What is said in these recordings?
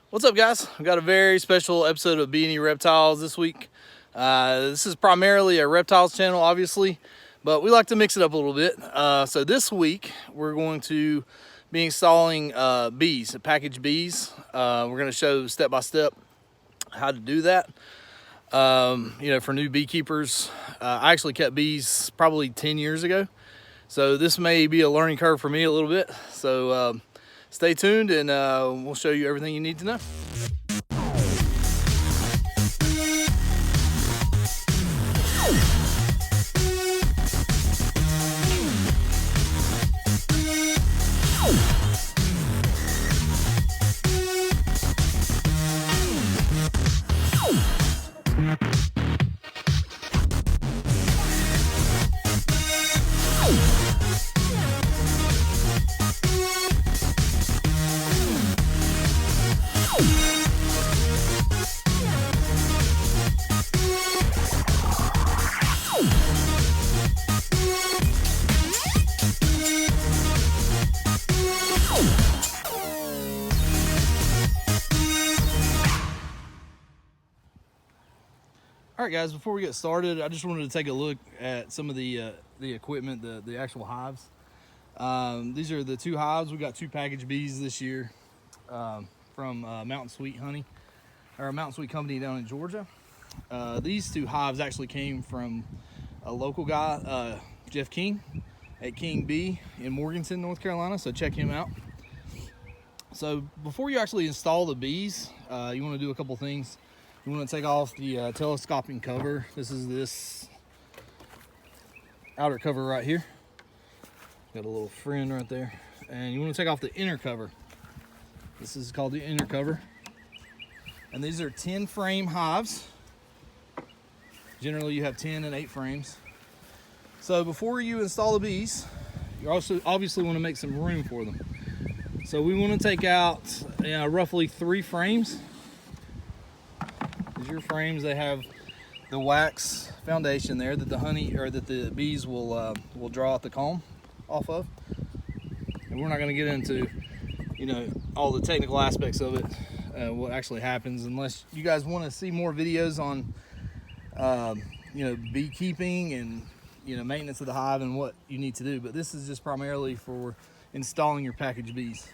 What's up, guys? We've got a very special episode of B&E Reptiles this week. This is primarily a reptiles channel, obviously, but we like to mix it up a little bit. So this week, we're going to be installing bees, packaged bees. We're going to show step-by-step how to do that. For new beekeepers. I actually kept bees probably 10 years ago. So this may be a learning curve for me a little bit. So stay tuned and we'll show you everything you need to know. All right, guys, before we get started, I just wanted to take a look at some of the equipment, the actual hives. These are the two hives. We got two packaged bees this year from Mountain Sweet Honey, or Mountain Sweet Company down in Georgia. These two hives actually came from a local guy, Jeff King, at King Bee in Morganton, North Carolina, so check him out. So before you actually install the bees, you want to do a couple things. You want to take off the telescoping cover. This is this outer cover right here. Got a little friend right there. And you want to take off the inner cover. This is called the inner cover. And these are 10 frame hives. Generally you have 10 and 8 frames. So before you install the bees, you also obviously want to make some room for them. So we want to take out roughly 3 frames. Your frames, they have the wax foundation there that the honey or that the bees will draw out the comb off of. And we're not going to get into all the technical aspects of it, what actually happens, unless you guys want to see more videos on beekeeping and maintenance of the hive and what you need to do. But this is just primarily for installing your packaged bees.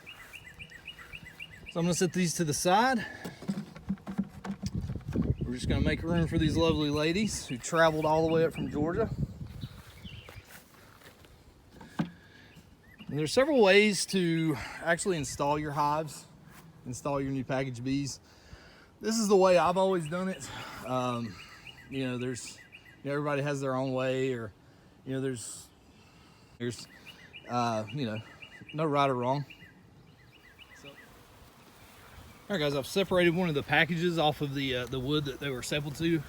So I'm going to set these to the side. We're just going to make room for these lovely ladies who traveled all the way up from Georgia. And there's several ways to actually install your hives, install your new packaged bees. This is the way I've always done it. Everybody has their own way, or there's no right or wrong. All right, guys, I've separated one of the packages off of the wood that they were stapled to.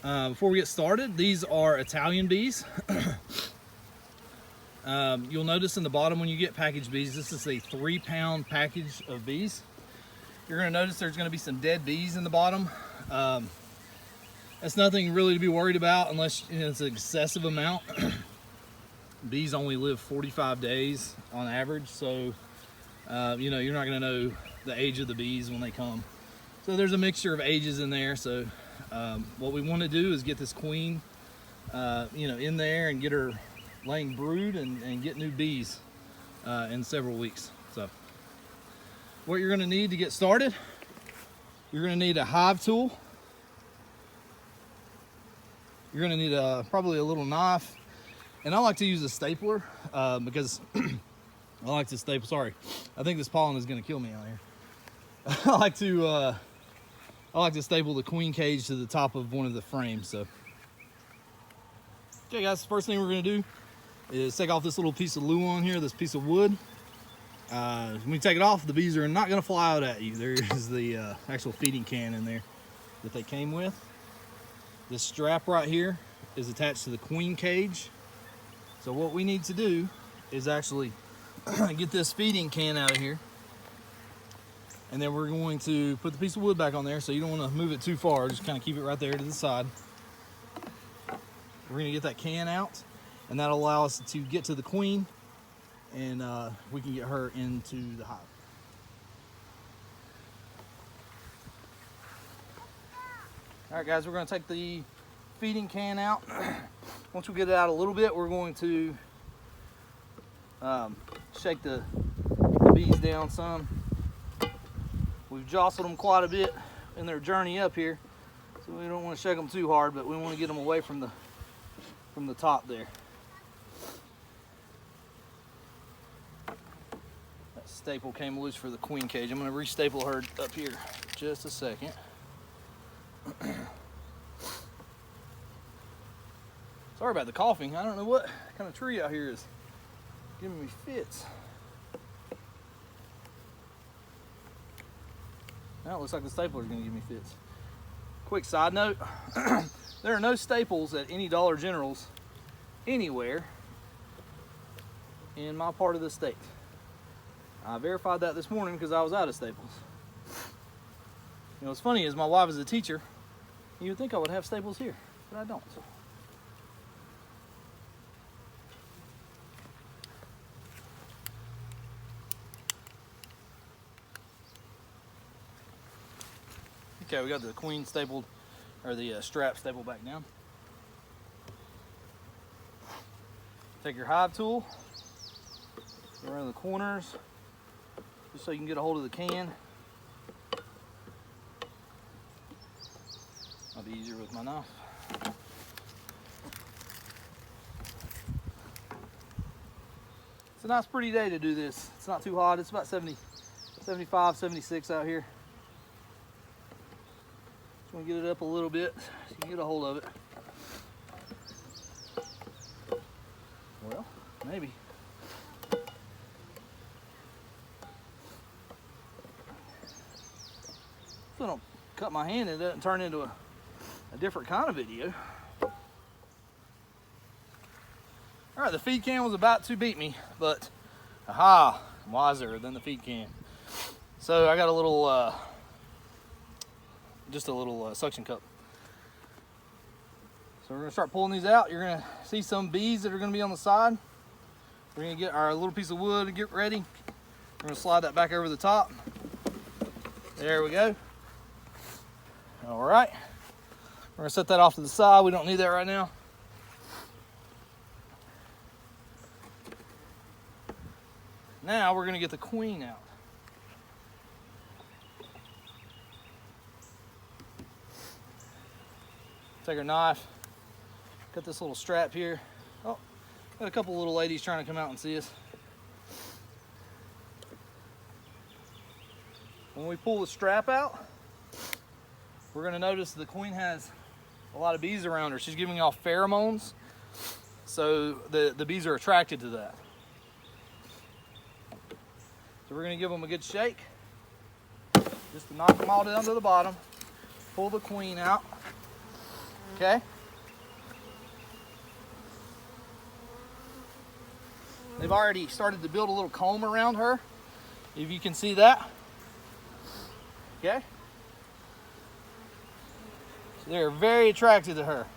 Before we get started, these are Italian bees. You'll notice in the bottom when you get packaged bees, this is a 3-pound package of bees. You're going to notice there's going to be some dead bees in the bottom. That's nothing really to be worried about unless it's an excessive amount. Bees only live 45 days on average, so you're not going to know the age of the bees when they come. So there's a mixture of ages in there. So what we want to do is get this queen in there and get her laying brood and get new bees in several weeks. So what you're going to need to get started, you're going to need a hive tool. You're going to need probably a little knife, and I like to use a stapler because I like to staple. Sorry, I think this pollen is going to kill me out here. I like to staple the queen cage to the top of one of the frames. So, okay, guys, first thing we're going to do is take off this little piece of luan here, this piece of wood. When you take it off, the bees are not going to fly out at you. There is the actual feeding can in there that they came with. This strap right here is attached to the queen cage. So what we need to do is actually get this feeding can out of here. And then we're going to put the piece of wood back on there, so you don't want to move it too far. Just kind of keep it right there to the side. We're going to get that can out, and that'll allow us to get to the queen, and we can get her into the hive. All right, guys, we're going to take the feeding can out. Once we get it out a little bit, we're going to shake the bees down some. We've jostled them quite a bit in their journey up here, so we don't want to shake them too hard, but we want to get them away from the top there. That staple came loose for the queen cage. I'm going to re-staple her up here just a second. Sorry about the coughing. I don't know what kind of tree out here is giving me fits. Now it looks like the stapler is going to give me fits. Quick side note, there are no staples at any Dollar Generals anywhere in my part of the state. I verified that this morning because I was out of staples. You know, what's funny is my wife is a teacher. You would think I would have staples here, but I don't. Okay, we got the queen stapled, or the strap stapled back down. Take your hive tool, go around the corners, just so you can get a hold of the can. Might be easier with my knife. It's a nice pretty day to do this. It's not too hot. It's about 70, 75, 76 out here. Just want to get it up a little bit so you can get a hold of it. Well, maybe. If I don't cut my hand, it doesn't turn into a different kind of video. All right, the feed can was about to beat me, but aha, I'm wiser than the feed can. So I got a little, just a little suction cup. So we're gonna start pulling these out. You're gonna see some bees that are gonna be on the side. We're gonna get our little piece of wood and get ready. We're gonna slide that back over the top. There we go. All right. We're gonna set that off to the side. We don't need that right now. Now we're gonna get the queen out. Take our knife, cut this little strap here. Oh, got a couple little ladies trying to come out and see us. When we pull the strap out, we're gonna notice the queen has a lot of bees around her. She's giving off pheromones, so the bees are attracted to that. So we're gonna give them a good shake, just to knock them all down to the bottom. Pull the queen out, okay? They've already started to build a little comb around her, if you can see that, okay? They're very attracted to her.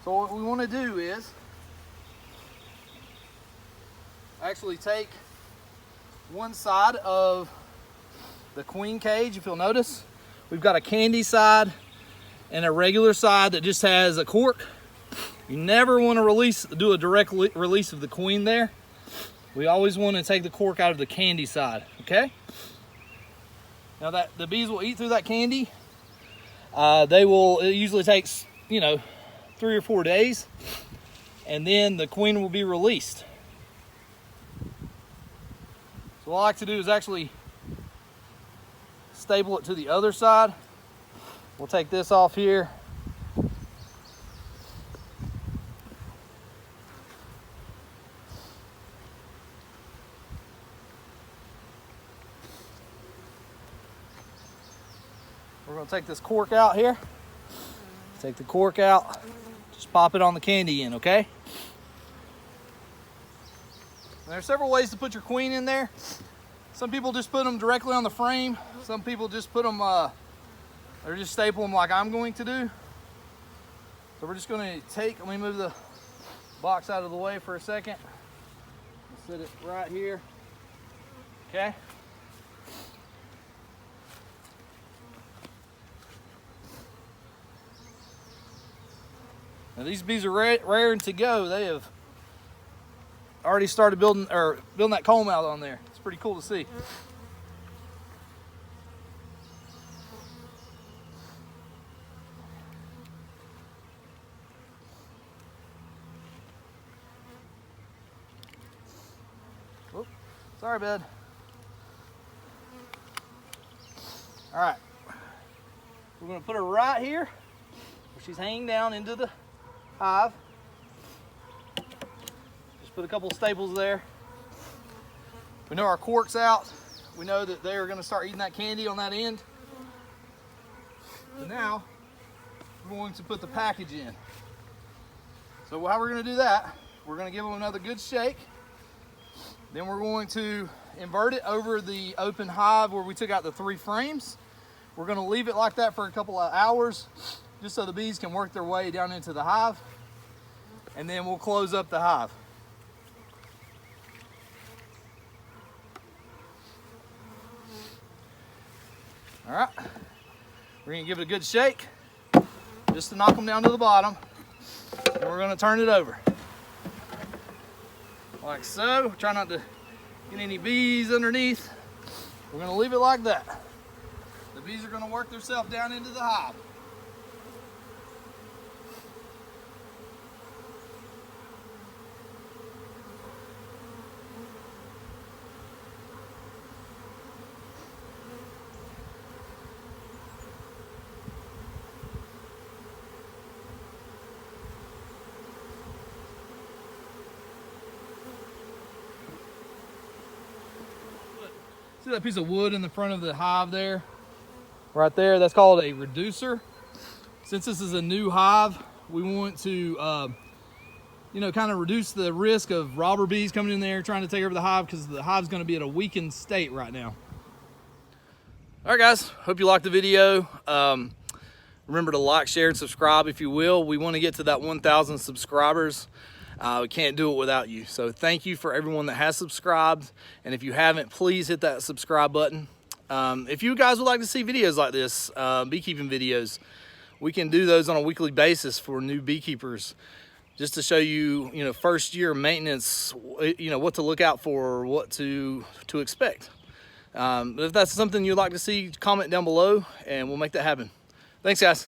So what we want to do is actually take one side of the queen cage. If you'll notice, we've got a candy side and a regular side that just has a cork. You never want to do a direct release of the queen there. We always want to take the cork out of the candy side, okay? Now that the bees will eat through that candy. It usually takes, 3 or 4 days, and then the queen will be released. So what I like to do is actually staple it to the other side. We'll take this off here. We're going to take this cork out here. Take the cork out. Just pop it on the candy end, okay? There are several ways to put your queen in there. Some people just put them directly on the frame. Some people just put them, or just staple them like I'm going to do. So we're just going to let me move the box out of the way for a second. Set it right here, okay? Now these bees are raring to go. They have already started building that comb out on there. It's pretty cool to see. Whoop. Sorry, bud. All right, we're gonna put her right here where she's hanging down into the hive. Just put a couple of staples there. We know our cork's out. We know that they're gonna start eating that candy on that end. So now we're going to put the package in. So how we're gonna do that, we're gonna give them another good shake. Then we're going to invert it over the open hive where we took out the 3 frames. We're gonna leave it like that for a couple of hours just so the bees can work their way down into the hive. And then we'll close up the hive. All right, we're gonna give it a good shake just to knock them down to the bottom. And we're gonna turn it over. Like so. Try not to get any bees underneath. We're gonna leave it like that. The bees are gonna work themselves down into the hive. See that piece of wood in the front of the hive there? Right there, that's called a reducer. Since this is a new hive, we want to, you know, kind of reduce the risk of robber bees coming in there trying to take over the hive, because the hive's gonna be at a weakened state right now. All right, guys, hope you liked the video. Remember to like, share, and subscribe if you will. We want to get to that 1,000 subscribers. We can't do it without you. So thank you for everyone that has subscribed. And if you haven't, please hit that subscribe button. If you guys would like to see videos like this, beekeeping videos, we can do those on a weekly basis for new beekeepers, just to show you, you know, first year maintenance, you know, what to look out for, what to expect. But if that's something you'd like to see, comment down below and we'll make that happen. Thanks, guys.